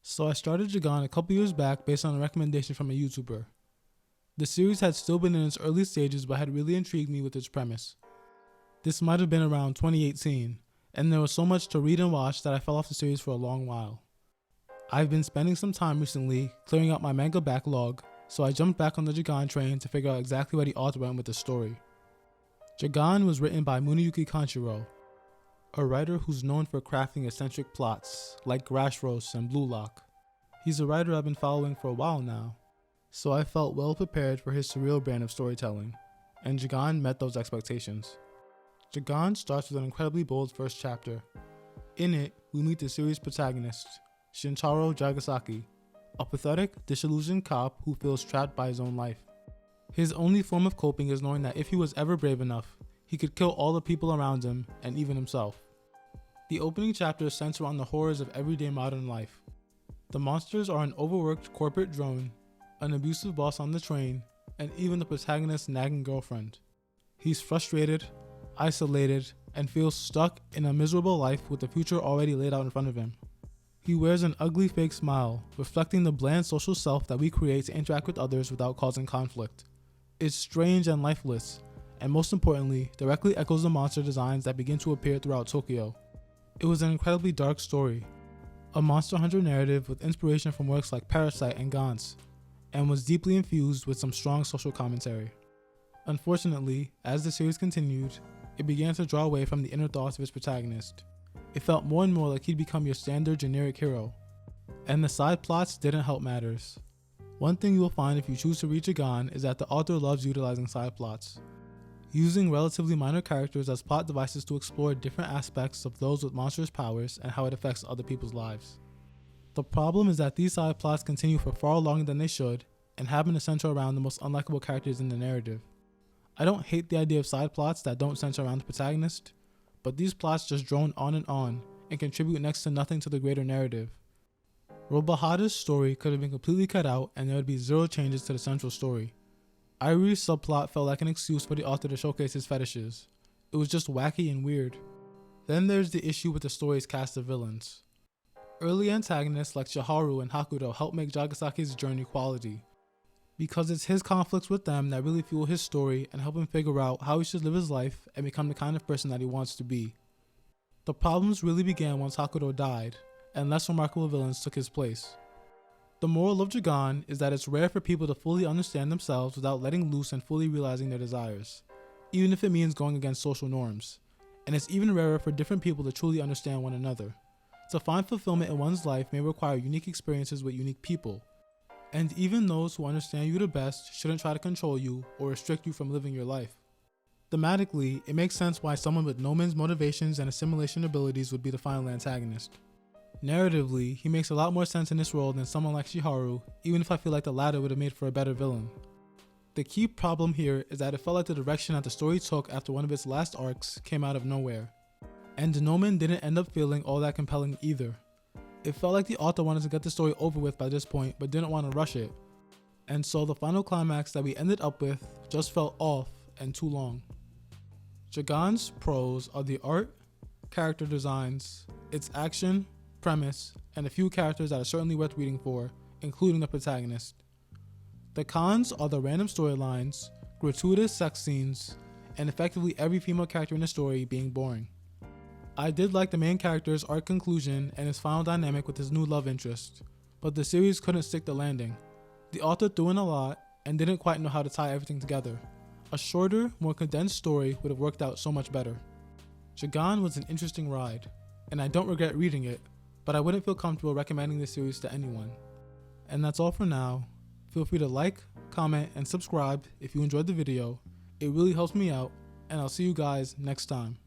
So I started Jagaaan a couple years back based on a recommendation from a YouTuber. The series had still been in its early stages but had really intrigued me with its premise. This might have been around 2018, and there was so much to read and watch that I fell off the series for a long while. I've been spending some time recently clearing out my manga backlog, so I jumped back on the Jagaaan train to figure out exactly where the author went with the story. Jagaaan was written by Muneyuki Kanshiro, a writer who's known for crafting eccentric plots like Grass Roast and Blue Lock. He's a writer I've been following for a while now, so I felt well prepared for his surreal brand of storytelling, and Jagaaan met those expectations. Jagaaan starts with an incredibly bold first chapter. In it, we meet the series' protagonist, Shintaro Jagasaki, a pathetic, disillusioned cop who feels trapped by his own life. His only form of coping is knowing that if he was ever brave enough, he could kill all the people around him and even himself. The opening chapters center on the horrors of everyday modern life. The monsters are an overworked corporate drone, an abusive boss on the train, and even the protagonist's nagging girlfriend. He's frustrated, isolated, and feels stuck in a miserable life with the future already laid out in front of him. He wears an ugly fake smile, reflecting the bland social self that we create to interact with others without causing conflict. It's strange and lifeless, and most importantly, directly echoes the monster designs that begin to appear throughout Tokyo. It was an incredibly dark story, a monster hunter narrative with inspiration from works like Parasite and Gantz, and was deeply infused with some strong social commentary. Unfortunately, as the series continued, it began to draw away from the inner thoughts of its protagonist. It felt more and more like he'd become your standard generic hero, and the side plots didn't help matters. One thing you will find if you choose to read Jagaaan is that the author loves utilizing side plots, using relatively minor characters as plot devices to explore different aspects of those with monstrous powers and how it affects other people's lives. The problem is that these side plots continue for far longer than they should and happen to center around the most unlikable characters in the narrative. I don't hate the idea of side plots that don't center around the protagonist, but these plots just drone on and contribute next to nothing to the greater narrative. Robahada's story could have been completely cut out and there would be zero changes to the central story. Irie's subplot felt like an excuse for the author to showcase his fetishes. It was just wacky and weird. Then there's the issue with the story's cast of villains. Early antagonists like Shiharu and Hakuto help make Jagasaki's journey quality, because it's his conflicts with them that really fuel his story and help him figure out how he should live his life and become the kind of person that he wants to be. The problems really began once Hakuto died, and less remarkable villains took his place. The moral of Jagaaan is that it's rare for people to fully understand themselves without letting loose and fully realizing their desires, even if it means going against social norms, and it's even rarer for different people to truly understand one another. To find fulfillment in one's life may require unique experiences with unique people, and even those who understand you the best shouldn't try to control you or restrict you from living your life. Thematically, it makes sense why someone with no man's motivations and assimilation abilities would be the final antagonist. Narratively, he makes a lot more sense in this role than someone like Shiharu, even if I feel like the latter would have made for a better villain. The key problem here is that it felt like the direction that the story took after one of its last arcs came out of nowhere, and Nomen didn't end up feeling all that compelling either. It felt like the author wanted to get the story over with by this point but didn't want to rush it, and so the final climax that we ended up with just felt off and too long. Jagaan's pros are the art, character designs, its action, premise, and a few characters that are certainly worth reading for, including the protagonist. The cons are the random storylines, gratuitous sex scenes, and effectively every female character in the story being boring. I did like the main character's arc conclusion and his final dynamic with his new love interest, but the series couldn't stick the landing. The author threw in a lot and didn't quite know how to tie everything together. A shorter, more condensed story would have worked out so much better. Jagaaan was an interesting ride, and I don't regret reading it, but I wouldn't feel comfortable recommending this series to anyone. And that's all for now. Feel free to like, comment, and subscribe if you enjoyed the video. It really helps me out, and I'll see you guys next time.